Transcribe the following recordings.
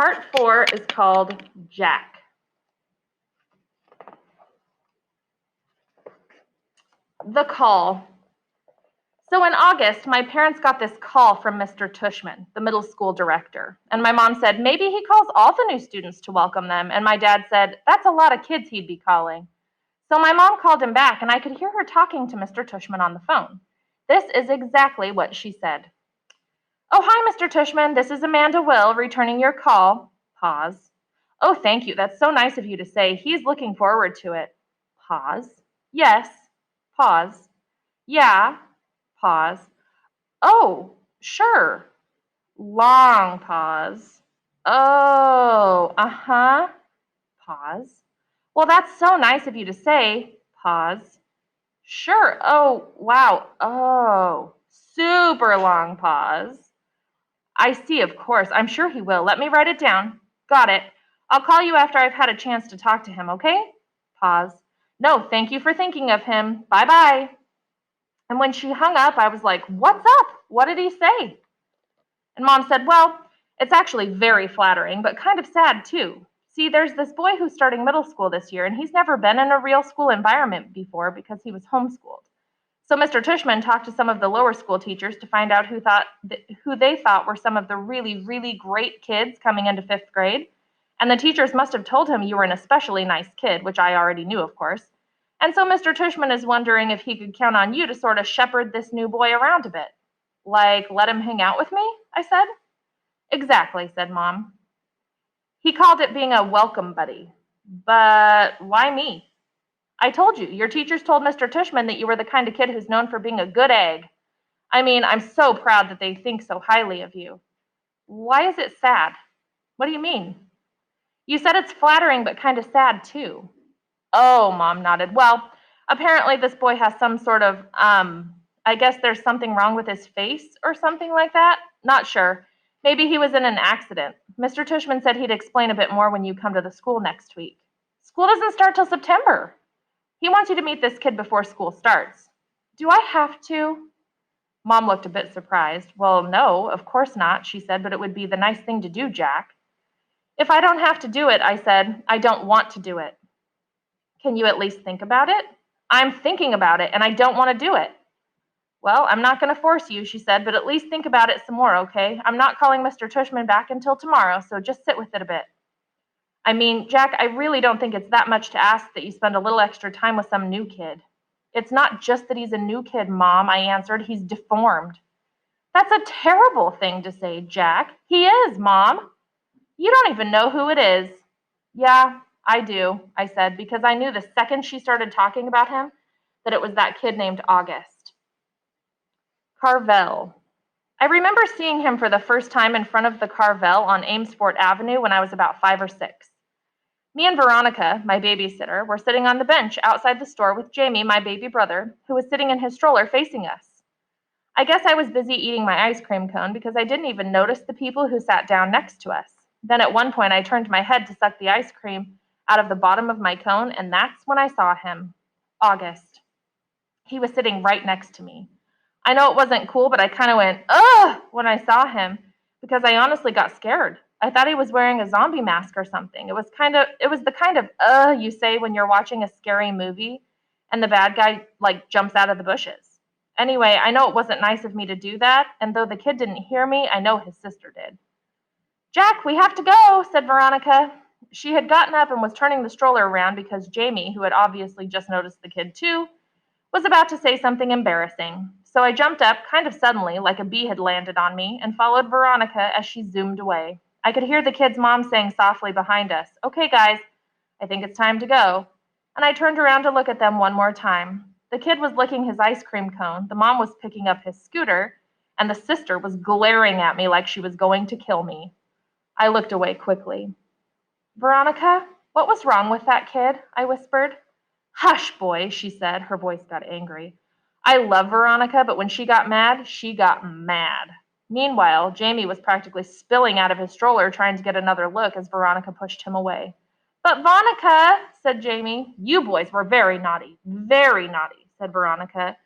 Part 4 is called Jack. The call. So in August, my parents got this call from Mr. Tushman, the middle school director. And my mom said, maybe he calls all the new students to welcome them. And my dad said, that's a lot of kids he'd be calling. So my mom called him back, and I could hear her talking to Mr. Tushman on the phone. This is exactly what she said. Oh, hi, Mr. Tushman. This is Amanda Will, returning your call. Pause. Oh, thank you. That's so nice of you to say. He's looking forward to it. Pause. Yes. Pause. Yeah. Pause. Oh, sure. Long pause. Oh, uh-huh. Pause. Well, that's so nice of you to say. Pause. Sure. Oh, wow. Oh, super long pause. I see, of course. I'm sure he will. Let me write it down. Got it. I'll call you after I've had a chance to talk to him, okay? Pause. No, thank you for thinking of him. Bye-bye. And when she hung up, I was like, what's up? What did he say? And Mom said, well, it's actually very flattering, but kind of sad too. See, there's this boy who's starting middle school this year, and he's never been in a real school environment before because he was homeschooled. So Mr. Tushman talked to some of the lower school teachers to find out who they thought were some of the really, really great kids coming into 5th grade. And the teachers must have told him you were an especially nice kid, which I already knew, of course. And so Mr. Tushman is wondering if he could count on you to sort of shepherd this new boy around a bit. Like, let him hang out with me? I said. Exactly, said Mom. He called it being a welcome buddy. But why me? I told you, your teachers told Mr. Tushman that you were the kind of kid who's known for being a good egg. I mean, I'm so proud that they think so highly of you. Why is it sad? What do you mean? You said it's flattering but kind of sad too. Oh, Mom nodded. Well, apparently this boy has some sort of, I guess there's something wrong with his face or something like that. Not sure. Maybe he was in an accident. Mr. Tushman said he'd explain a bit more when you come to the school next week. School doesn't start till September. He wants you to meet this kid before school starts. Do I have to? Mom looked a bit surprised. Well, no, of course not, she said, but it would be the nice thing to do, Jack. If I don't have to do it, I said, I don't want to do it. Can you at least think about it? I'm thinking about it, and I don't want to do it. Well, I'm not going to force you, she said, but at least think about it some more, okay? I'm not calling Mr. Tushman back until tomorrow, so just sit with it a bit. I mean, Jack, I really don't think it's that much to ask that you spend a little extra time with some new kid. It's not just that he's a new kid, Mom, I answered. He's deformed. That's a terrible thing to say, Jack. He is, Mom. You don't even know who it is. Yeah, I do, I said, because I knew the second she started talking about him that it was that kid named August. Carvel. I remember seeing him for the first time in front of the Carvel on Amesfort Avenue when I was about 5 or 6. Me and Veronica, my babysitter, were sitting on the bench outside the store with Jamie, my baby brother, who was sitting in his stroller facing us. I guess I was busy eating my ice cream cone because I didn't even notice the people who sat down next to us. Then at one point I turned my head to suck the ice cream out of the bottom of my cone, and that's when I saw him. August. He was sitting right next to me. I know it wasn't cool, but I kind of went, ugh, when I saw him, because I honestly got scared. I thought he was wearing a zombie mask or something. It was the kind of you say when you're watching a scary movie and the bad guy like jumps out of the bushes. Anyway, I know it wasn't nice of me to do that, and though the kid didn't hear me, I know his sister did. Jack, we have to go, said Veronica. She had gotten up and was turning the stroller around because Jamie, who had obviously just noticed the kid too, was about to say something embarrassing. So I jumped up kind of suddenly, like a bee had landed on me, and followed Veronica as she zoomed away. I could hear the kid's mom saying softly behind us, okay, guys, I think it's time to go. And I turned around to look at them one more time. The kid was licking his ice cream cone, the mom was picking up his scooter, and the sister was glaring at me like she was going to kill me. I looked away quickly. Veronica, what was wrong with that kid? I whispered. Hush, boy, she said. Her voice got angry. I love Veronica, but when she got mad, she got mad. Meanwhile, Jamie was practically spilling out of his stroller trying to get another look as Veronica pushed him away. But Veronica, said Jamie. You boys were very naughty, said Veronica,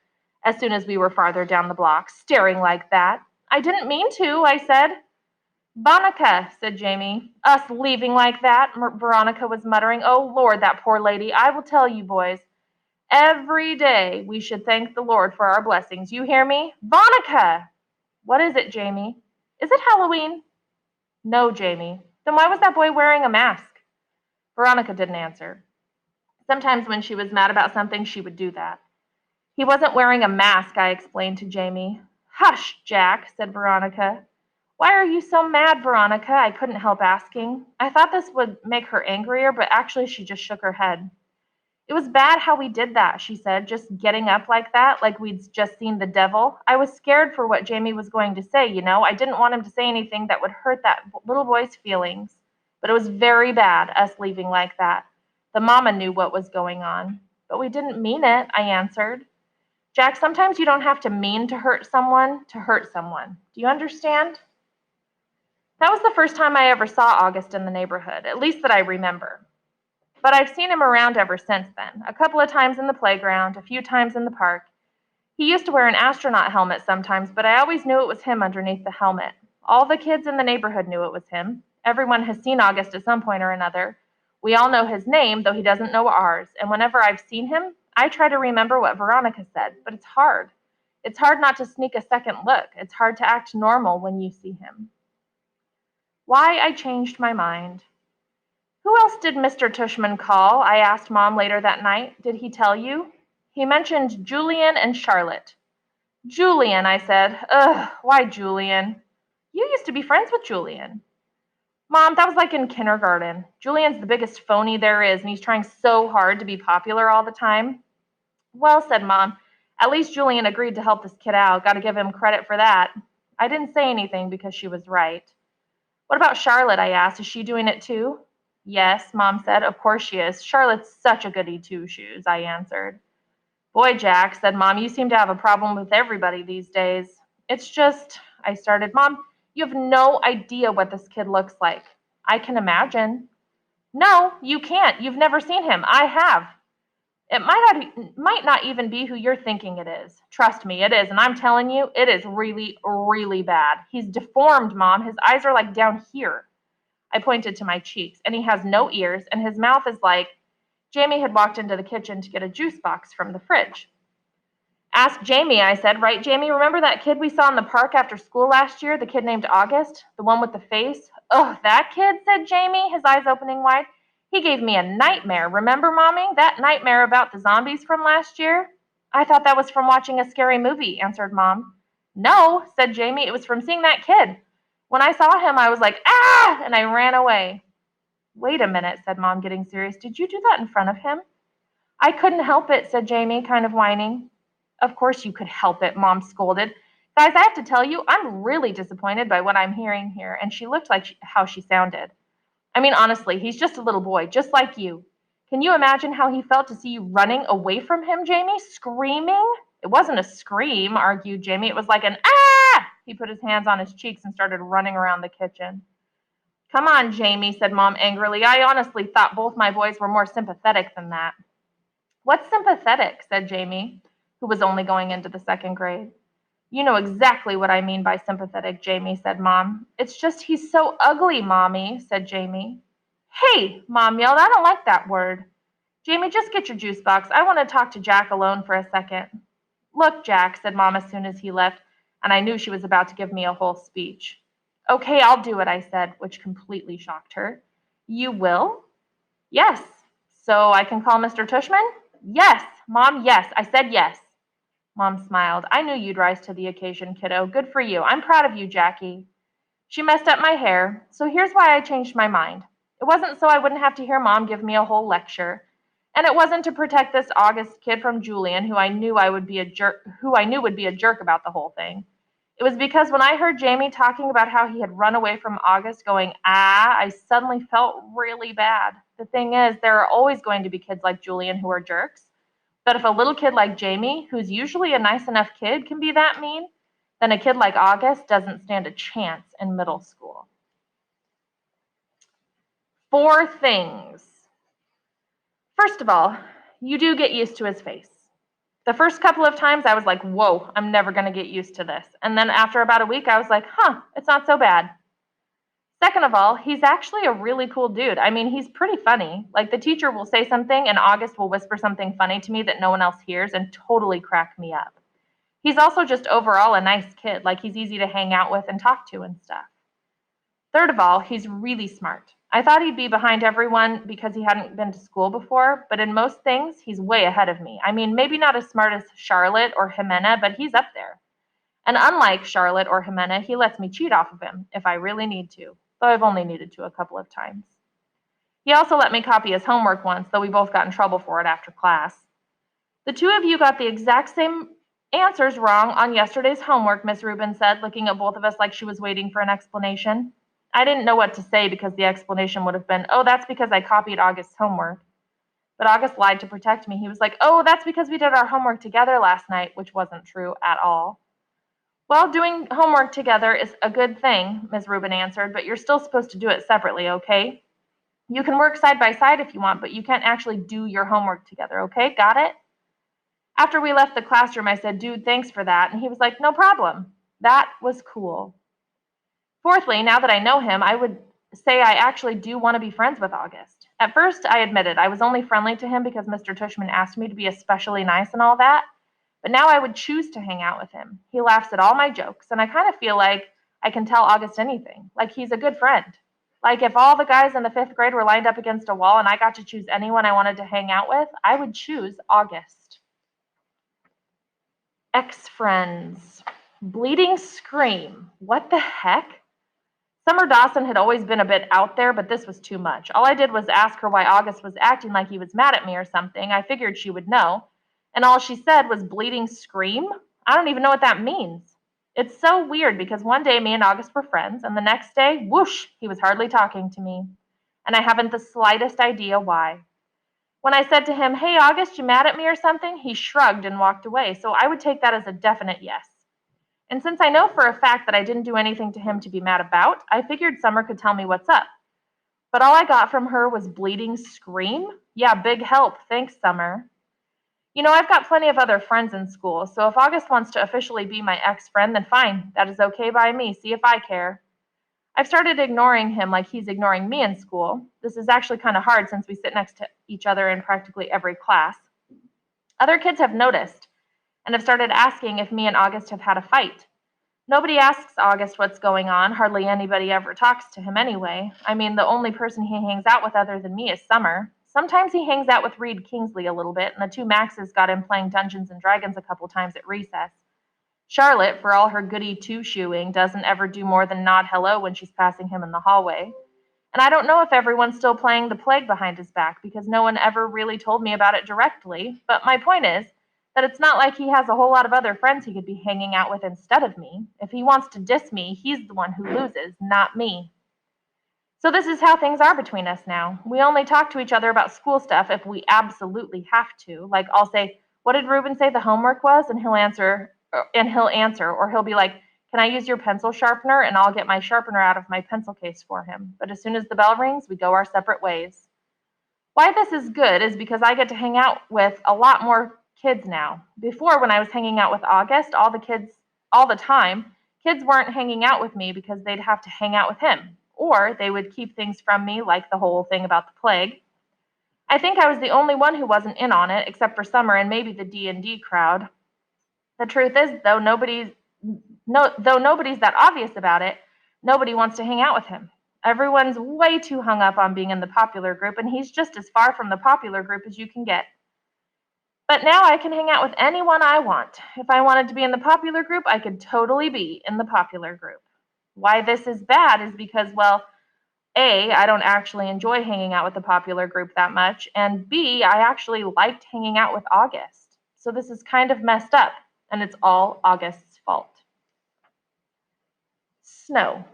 as soon as we were farther down the block, staring like that. I didn't mean to, I said. Veronica, said Jamie. Us leaving like that, Veronica was muttering. Oh, Lord, that poor lady. I will tell you, boys. Every day we should thank the Lord for our blessings. You hear me? Veronica! What is it, Jamie? Is it Halloween? No, Jamie. Then why was that boy wearing a mask? Veronica didn't answer. Sometimes when she was mad about something, she would do that. He wasn't wearing a mask, I explained to Jamie. Hush, Jack, said Veronica. Why are you so mad, Veronica? I couldn't help asking. I thought this would make her angrier, but actually she just shook her head. It was bad how we did that, she said, just getting up like that, like we'd just seen the devil. I was scared for what Jamie was going to say, you know. I didn't want him to say anything that would hurt that little boy's feelings. But it was very bad, us leaving like that. The mama knew what was going on. But we didn't mean it, I answered. Jack, sometimes you don't have to mean to hurt someone. Do you understand? That was the first time I ever saw August in the neighborhood, at least that I remember. But I've seen him around ever since then, a couple of times in the playground, a few times in the park. He used to wear an astronaut helmet sometimes, but I always knew it was him underneath the helmet. All the kids in the neighborhood knew it was him. Everyone has seen August at some point or another. We all know his name, though he doesn't know ours, and whenever I've seen him, I try to remember what Veronica said, but it's hard. It's hard not to sneak a second look. It's hard to act normal when you see him. Why I changed my mind. Who else did Mr. Tushman call? I asked Mom later that night. Did he tell you? He mentioned Julian and Charlotte. Julian, I said. Ugh, why Julian? You used to be friends with Julian. Mom, that was like in kindergarten. Julian's the biggest phony there is, and he's trying so hard to be popular all the time. Well, said Mom, at least Julian agreed to help this kid out. Got to give him credit for that. I didn't say anything because she was right. What about Charlotte? I asked. Is she doing it too? Yes, Mom said. Of course she is. Charlotte's such a goody two-shoes, I answered. Boy, Jack, said Mom, you seem to have a problem with everybody these days. It's just, I started. Mom, you have no idea what this kid looks like. I can imagine. No, you can't. You've never seen him. I have. It might not even be who you're thinking it is. Trust me, it is. And I'm telling you, it is really, really bad. He's deformed, Mom. His eyes are like down here. I pointed to my cheeks, and he has no ears, and his mouth is like. Jamie had walked into the kitchen to get a juice box from the fridge. Ask Jamie, I said. Right, Jamie? Remember that kid we saw in the park after school last year? The kid named August? The one with the face? Oh, that kid, said Jamie, his eyes opening wide. He gave me a nightmare. Remember, Mommy? That nightmare about the zombies from last year? I thought that was from watching a scary movie, answered Mom. No, said Jamie. It was from seeing that kid. When I saw him, I was like, ah! And I ran away. Wait a minute, said Mom, getting serious. Did you do that in front of him? I couldn't help it, said Jamie, kind of whining. Of course you could help it, Mom scolded. Guys, I have to tell you, I'm really disappointed by what I'm hearing here, and she looked like how she sounded. I mean, honestly, he's just a little boy, just like you. Can you imagine how he felt to see you running away from him, Jamie, screaming? It wasn't a scream, argued Jamie. It was like an ah! He put his hands on his cheeks and started running around the kitchen. Come on, Jamie, said Mom angrily. I honestly thought both my boys were more sympathetic than that. What's sympathetic? Said Jamie, who was only going into the second grade. You know exactly what I mean by sympathetic, Jamie, said Mom. It's just he's so ugly, Mommy, said Jamie. Hey, Mom yelled, I don't like that word. Jamie, just get your juice box. I want to talk to Jack alone for a second. Look, Jack, said Mom as soon as he left, and I knew she was about to give me a whole speech. Okay, I'll do it, I said, which completely shocked her. You will? Yes. So I can call Mr. Tushman? Yes, Mom, yes. I said yes. Mom smiled. I knew you'd rise to the occasion, kiddo. Good for you. I'm proud of you, Jackie. She messed up my hair, so here's why I changed my mind. It wasn't so I wouldn't have to hear Mom give me a whole lecture. And it wasn't to protect this August kid from Julian, who I knew would be a jerk about the whole thing. It was because when I heard Jamie talking about how he had run away from August going, I suddenly felt really bad. The thing is, there are always going to be kids like Julian who are jerks. But if a little kid like Jamie, who's usually a nice enough kid, can be that mean, then a kid like August doesn't stand a chance in middle school. 4 things. First of all, you do get used to his face. The first couple of times I was like, whoa, I'm never going to get used to this. And then after about a week, I was like, it's not so bad. Second of all, he's actually a really cool dude. I mean, he's pretty funny. Like, the teacher will say something, and August will whisper something funny to me that no one else hears and totally crack me up. He's also just overall a nice kid. Like, he's easy to hang out with and talk to and stuff. Third of all, he's really smart. I thought he'd be behind everyone because he hadn't been to school before, but in most things, he's way ahead of me. I mean, maybe not as smart as Charlotte or Jimena, but he's up there. And unlike Charlotte or Jimena, he lets me cheat off of him if I really need to, though I've only needed to a couple of times. He also let me copy his homework once, though we both got in trouble for it after class. The two of you got the exact same answers wrong on yesterday's homework, Miss Rubin said, looking at both of us like she was waiting for an explanation. I didn't know what to say because the explanation would have been, oh, that's because I copied August's homework. But August lied to protect me. He was like, oh, that's because we did our homework together last night, which wasn't true at all. Well, doing homework together is a good thing, Ms. Rubin answered, but you're still supposed to do it separately, okay? You can work side by side if you want, but you can't actually do your homework together, okay? Got it? After we left the classroom, I said, dude, thanks for that. And he was like, no problem. That was cool. Fourthly, now that I know him, I would say I actually do want to be friends with August. At first, I admitted I was only friendly to him because Mr. Tushman asked me to be especially nice and all that, but now I would choose to hang out with him. He laughs at all my jokes, and I kind of feel like I can tell August anything, like he's a good friend. Like if all the guys in the 5th grade were lined up against a wall and I got to choose anyone I wanted to hang out with, I would choose August. Ex-friends. Bleeding Scream. What the heck? Summer Dawson had always been a bit out there, but this was too much. All I did was ask her why August was acting like he was mad at me or something. I figured she would know. And all she said was bleeding scream? I don't even know what that means. It's so weird because one day me and August were friends, and the next day, whoosh, he was hardly talking to me. And I haven't the slightest idea why. When I said to him, hey, August, you mad at me or something? He shrugged and walked away, so I would take that as a definite yes. And since I know for a fact that I didn't do anything to him to be mad about, I figured Summer could tell me what's up. But all I got from her was bleeding scream? Yeah, big help. Thanks, Summer. You know, I've got plenty of other friends in school, so if August wants to officially be my ex-friend, then fine. That is okay by me. See if I care. I've started ignoring him like he's ignoring me in school. This is actually kind of hard since we sit next to each other in practically every class. Other kids have noticed and have started asking if me and August have had a fight. Nobody asks August what's going on. Hardly anybody ever talks to him anyway. I mean, the only person he hangs out with other than me is Summer. Sometimes he hangs out with Reed Kingsley a little bit, and the two Maxes got him playing Dungeons and Dragons a couple times at recess. Charlotte, for all her goody two-shoeing, doesn't ever do more than nod hello when she's passing him in the hallway. And I don't know if everyone's still playing the plague behind his back because no one ever really told me about it directly, but my point is that it's not like he has a whole lot of other friends he could be hanging out with instead of me. If he wants to diss me, he's the one who loses, not me. So this is how things are between us now. We only talk to each other about school stuff if we absolutely have to. Like I'll say, "What did Ruben say the homework was?" and he'll answer, or he'll be like, "Can I use your pencil sharpener?" and I'll get my sharpener out of my pencil case for him. But as soon as the bell rings, we go our separate ways. Why this is good is because I get to hang out with a lot more kids now. Before, when I was hanging out with August, all the time, kids weren't hanging out with me because they'd have to hang out with him, or they would keep things from me, like the whole thing about the plague. I think I was the only one who wasn't in on it, except for Summer and maybe the D&D crowd. The truth is, though nobody's that obvious about it, nobody wants to hang out with him. Everyone's way too hung up on being in the popular group, and he's just as far from the popular group as you can get. But now I can hang out with anyone I want. If I wanted to be in the popular group, I could totally be in the popular group. Why this is bad is because, well, A, I don't actually enjoy hanging out with the popular group that much, and B, I actually liked hanging out with August. So this is kind of messed up, and it's all August's fault. Snow.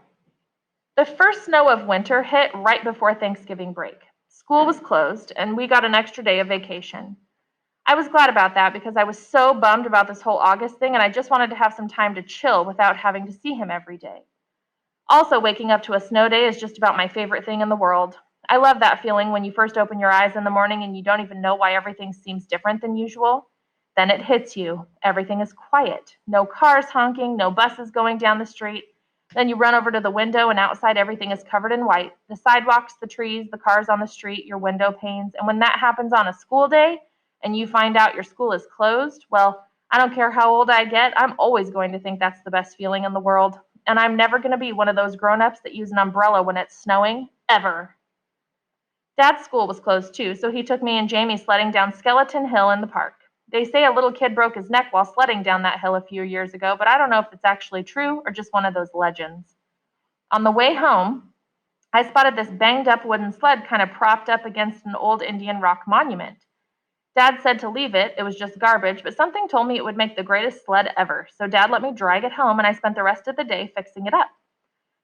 The first snow of winter hit right before Thanksgiving break. School was closed, and we got an extra day of vacation. I was glad about that because I was so bummed about this whole August thing, and I just wanted to have some time to chill without having to see him every day. Also, waking up to a snow day is just about my favorite thing in the world. I love that feeling when you first open your eyes in the morning and you don't even know why everything seems different than usual. Then it hits you. Everything is quiet. No cars honking, no buses going down the street. Then you run over to the window, and outside everything is covered in white. The sidewalks, the trees, the cars on the street, your window panes. And when that happens on a school day and you find out your school is closed, well, I don't care how old I get, I'm always going to think that's the best feeling in the world. And I'm never going to be one of those grown-ups that use an umbrella when it's snowing, ever. Dad's school was closed too, so he took me and Jamie sledding down Skeleton Hill in the park. They say a little kid broke his neck while sledding down that hill a few years ago, but I don't know if it's actually true or just one of those legends. On the way home, I spotted this banged up wooden sled kind of propped up against an old Indian rock monument. Dad said to leave it, it was just garbage, but something told me it would make the greatest sled ever, so Dad let me drag it home and I spent the rest of the day fixing it up.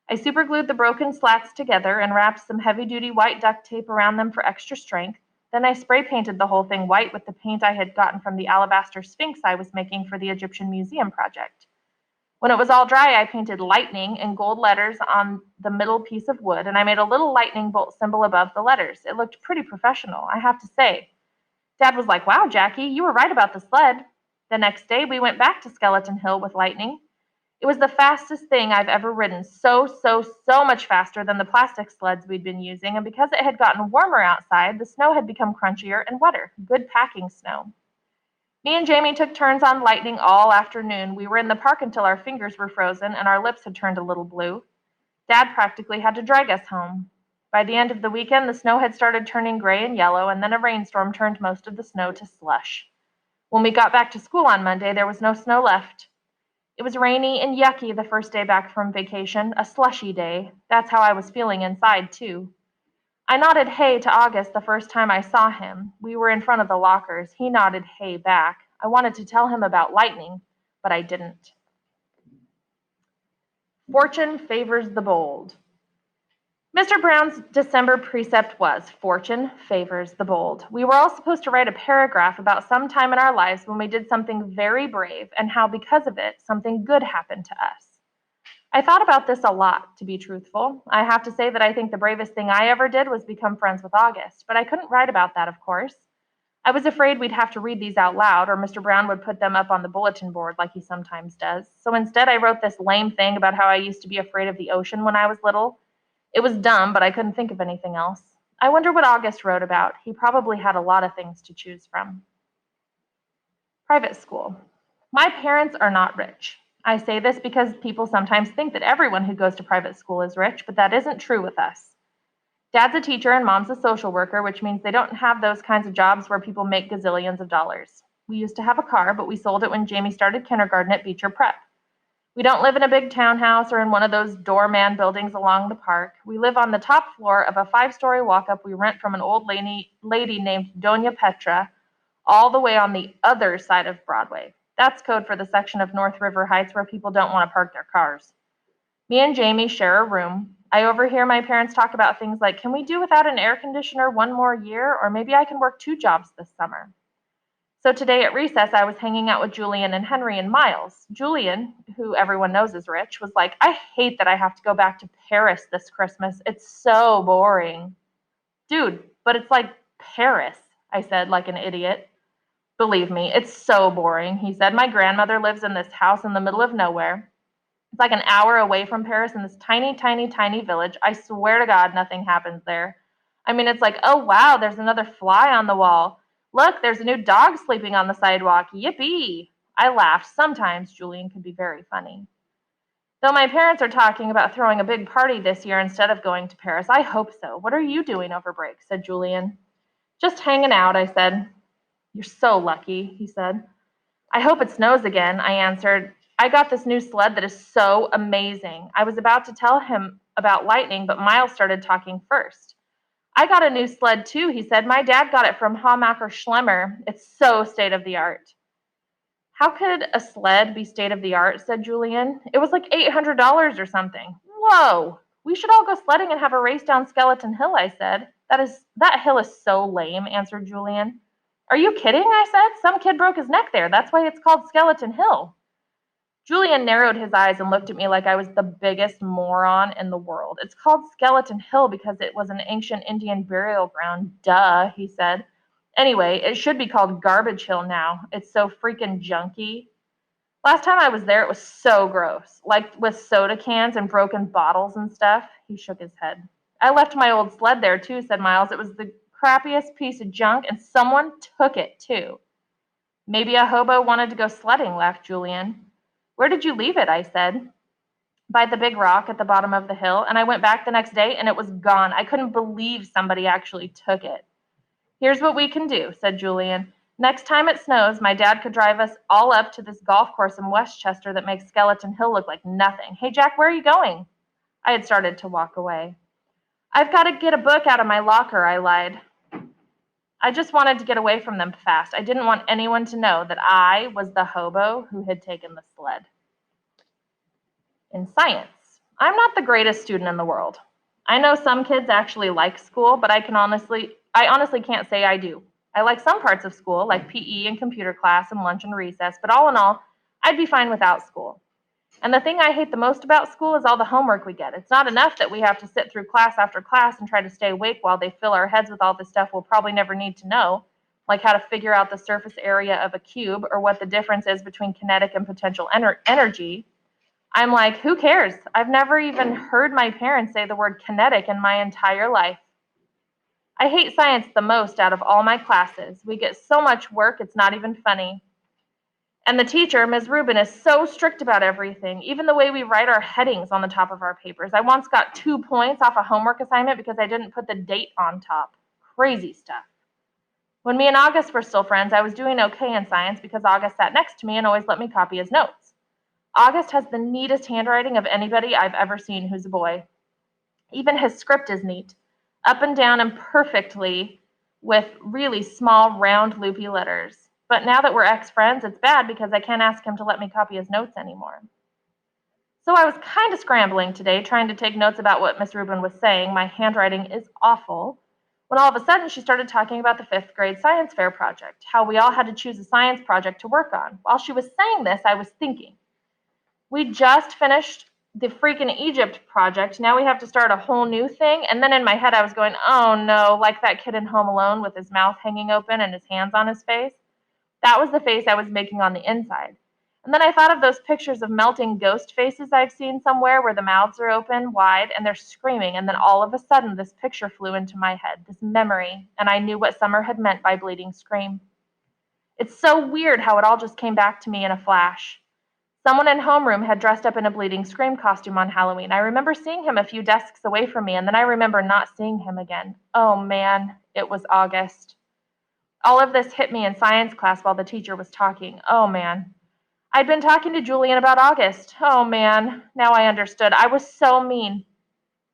I superglued the broken slats together and wrapped some heavy-duty white duct tape around them for extra strength. Then I spray painted the whole thing white with the paint I had gotten from the alabaster sphinx I was making for the Egyptian Museum project. When it was all dry, I painted lightning in gold letters on the middle piece of wood, and I made a little lightning bolt symbol above the letters. It looked pretty professional, I have to say. Dad was like, "Wow, Jackie, you were right about the sled." The next day, we went back to Skeleton Hill with lightning. It was the fastest thing I've ever ridden, so much faster than the plastic sleds we'd been using, and because it had gotten warmer outside, the snow had become crunchier and wetter, good packing snow. Me and Jamie took turns on lightning all afternoon. We were in the park until our fingers were frozen and our lips had turned a little blue. Dad practically had to drag us home. By the end of the weekend, the snow had started turning gray and yellow, and then a rainstorm turned most of the snow to slush. When we got back to school on Monday, there was no snow left. It was rainy and yucky the first day back from vacation, a slushy day. That's how I was feeling inside, too. I nodded hey to August the first time I saw him. We were in front of the lockers. He nodded hey back. I wanted to tell him about lightning, but I didn't. Fortune favors the bold. Mr. Brown's December precept was, fortune favors the bold. We were all supposed to write a paragraph about some time in our lives when we did something very brave and how because of it, something good happened to us. I thought about this a lot, to be truthful. I have to say that I think the bravest thing I ever did was become friends with August, but I couldn't write about that, of course. I was afraid we'd have to read these out loud, or Mr. Brown would put them up on the bulletin board like he sometimes does. So instead, I wrote this lame thing about how I used to be afraid of the ocean when I was little. It was dumb, but I couldn't think of anything else. I wonder what August wrote about. He probably had a lot of things to choose from. Private school. My parents are not rich. I say this because people sometimes think that everyone who goes to private school is rich, but that isn't true with us. Dad's a teacher and mom's a social worker, which means they don't have those kinds of jobs where people make gazillions of dollars. We used to have a car, but we sold it when Jamie started kindergarten at Beecher Prep. We don't live in a big townhouse or in one of those doorman buildings along the park. We live on the top floor of a 5-story walk-up we rent from an old lady named Doña Petra, all the way on the other side of Broadway. That's code for the section of North River Heights where people don't want to park their cars. Me and Jamie share a room. I overhear my parents talk about things like, can we do without an air conditioner one more year? Or maybe I can work 2 jobs this summer. So today at recess, I was hanging out with Julian and Henry and Miles. Julian, who everyone knows is rich, was like, I hate that I have to go back to Paris this Christmas. It's so boring. Dude, but it's like Paris, I said like an idiot. Believe me, it's so boring, he said. My grandmother lives in this house in the middle of nowhere. It's like an hour away from Paris in this tiny, tiny, tiny village. I swear to God, nothing happens there. I mean, it's like, oh wow, there's another fly on the wall. Look, there's a new dog sleeping on the sidewalk. Yippee! I laughed. Sometimes Julian could be very funny. Though my parents are talking about throwing a big party this year instead of going to Paris, I hope so. What are you doing over break? Said Julian. Just hanging out, I said. You're so lucky, he said. I hope it snows again, I answered. I got this new sled that is so amazing. I was about to tell him about lightning, but Miles started talking first. I got a new sled too, he said. My dad got it from Hamacher Schlemmer. It's so state-of-the-art. How could a sled be state-of-the-art, said Julian. It was like $800 or something. Whoa! We should all go sledding and have a race down Skeleton Hill, I said. That hill is so lame, answered Julian. Are you kidding, I said. Some kid broke his neck there. That's why it's called Skeleton Hill. Julian narrowed his eyes and looked at me like I was the biggest moron in the world. It's called Skeleton Hill because it was an ancient Indian burial ground. Duh, he said. Anyway, it should be called Garbage Hill now. It's so freaking junky. Last time I was there, it was so gross, like with soda cans and broken bottles and stuff. He shook his head. I left my old sled there too, said Miles. It was the crappiest piece of junk, and someone took it too. Maybe a hobo wanted to go sledding, laughed Julian. Where did you leave it? I said. By the big rock at the bottom of the hill, and I went back the next day and it was gone. I couldn't believe somebody actually took it. Here's what we can do, said Julian. Next time it snows, my dad could drive us all up to this golf course in Westchester that makes Skeleton Hill look like nothing. Hey, Jack, where are you going? I had started to walk away. I've got to get a book out of my locker, I lied. I just wanted to get away from them fast. I didn't want anyone to know that I was the hobo who had taken the sled. In science, I'm not the greatest student in the world. I know some kids actually like school, but I honestly can't say I do. I like some parts of school, like PE and computer class and lunch and recess, but all in all, I'd be fine without school. And the thing I hate the most about school is all the homework we get. It's not enough that we have to sit through class after class and try to stay awake while they fill our heads with all the stuff we'll probably never need to know, like how to figure out the surface area of a cube or what the difference is between kinetic and potential energy. I'm like, who cares? I've never even heard my parents say the word kinetic in my entire life. I hate science the most out of all my classes. We get so much work, it's not even funny. And the teacher, Ms. Rubin, is so strict about everything, even the way we write our headings on the top of our papers. I once got 2 points off a homework assignment because I didn't put the date on top. Crazy stuff. When me and August were still friends, I was doing okay in science because August sat next to me and always let me copy his notes. August has the neatest handwriting of anybody I've ever seen who's a boy. Even his script is neat, up and down and perfectly with really small, round, loopy letters. But now that we're ex-friends, it's bad because I can't ask him to let me copy his notes anymore. So I was kind of scrambling today, trying to take notes about what Miss Rubin was saying. My handwriting is awful. When all of a sudden she started talking about the 5th grade science fair project, how we all had to choose a science project to work on. While she was saying this, I was thinking, we just finished the freaking Egypt project. Now we have to start a whole new thing. And then in my head, I was going, oh no, like that kid in Home Alone with his mouth hanging open and his hands on his face. That was the face I was making on the inside. And then I thought of those pictures of melting ghost faces I've seen somewhere where the mouths are open wide and they're screaming. And then all of a sudden, this picture flew into my head, this memory, and I knew what Summer had meant by bleeding scream. It's so weird how it all just came back to me in a flash. Someone in homeroom had dressed up in a bleeding scream costume on Halloween. I remember seeing him a few desks away from me, and then I remember not seeing him again. Oh man, it was August. All of this hit me in science class while the teacher was talking. Oh man. I'd been talking to Julian about August. Oh man, now I understood. I was so mean.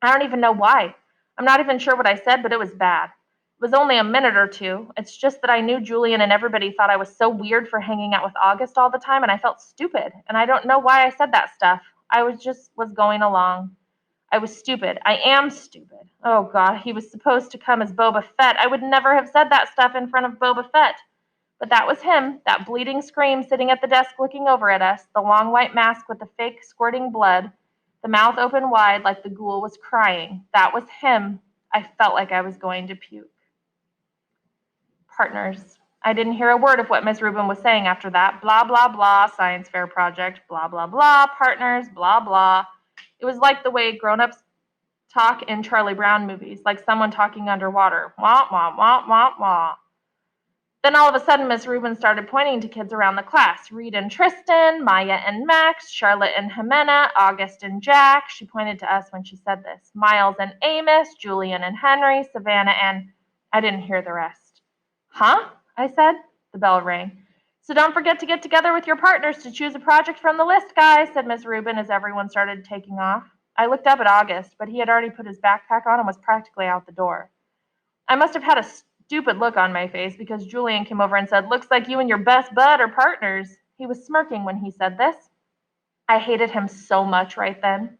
I don't even know why. I'm not even sure what I said, but it was bad. It was only a minute or two. It's just that I knew Julian and everybody thought I was so weird for hanging out with August all the time, and I felt stupid. And I don't know why I said that stuff. I was going along. I was stupid. I am stupid. Oh God, he was supposed to come as Boba Fett. I would never have said that stuff in front of Boba Fett. But that was him, that bleeding scream sitting at the desk looking over at us, the long white mask with the fake squirting blood, the mouth open wide like the ghoul was crying. That was him. I felt like I was going to puke. Partners. I didn't hear a word of what Ms. Rubin was saying after that. Blah, blah, blah, science fair project, blah, blah, blah, partners, blah, blah. It was like the way grown-ups talk in Charlie Brown movies, like someone talking underwater. Wah, wah, wah, wah, wah. Then all of a sudden, Miss Rubin started pointing to kids around the class. Reed and Tristan, Maya and Max, Charlotte and Jimena, August and Jack. She pointed to us when she said this. Miles and Amos, Julian and Henry, Savannah and... I didn't hear the rest. Huh? I said. The bell rang. So don't forget to get together with your partners to choose a project from the list, guys, said Miss Rubin as everyone started taking off. I looked up at August, but he had already put his backpack on and was practically out the door. I must have had a stupid look on my face because Julian came over and said, looks like you and your best bud are partners. He was smirking when he said this. I hated him so much right then.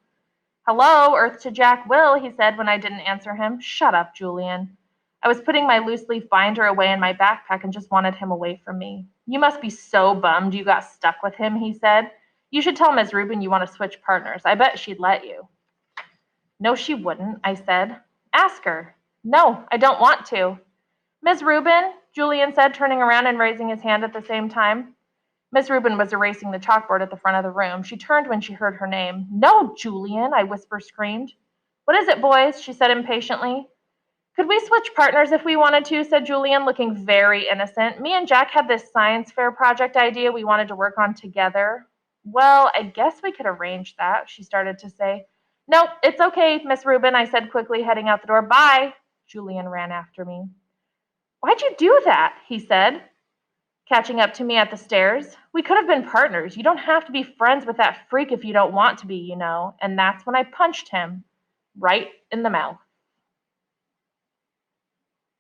Hello, Earth to Jack Will, he said when I didn't answer him. Shut up, Julian. I was putting my loose leaf binder away in my backpack and just wanted him away from me. You must be so bummed you got stuck with him, he said. You should tell Ms. Rubin you want to switch partners. I bet she'd let you. No, she wouldn't, I said. Ask her. No, I don't want to. Ms. Rubin, Julian said, turning around and raising his hand at the same time. Miss Rubin was erasing the chalkboard at the front of the room. She turned when she heard her name. "No, Julian," I screamed. "What is it, boys?" she said impatiently. "Could we switch partners if we wanted to?" said Julian, looking very innocent. "Me and Jack had this science fair project idea we wanted to work on together." "Well, I guess we could arrange that," she started to say. "No, it's okay, Miss Rubin," I said quickly, heading out the door. "Bye." Julian ran after me. "Why'd you do that?" he said, catching up to me at the stairs. "We could have been partners. You don't have to be friends with that freak if you don't want to be, you know." And that's when I punched him right in the mouth.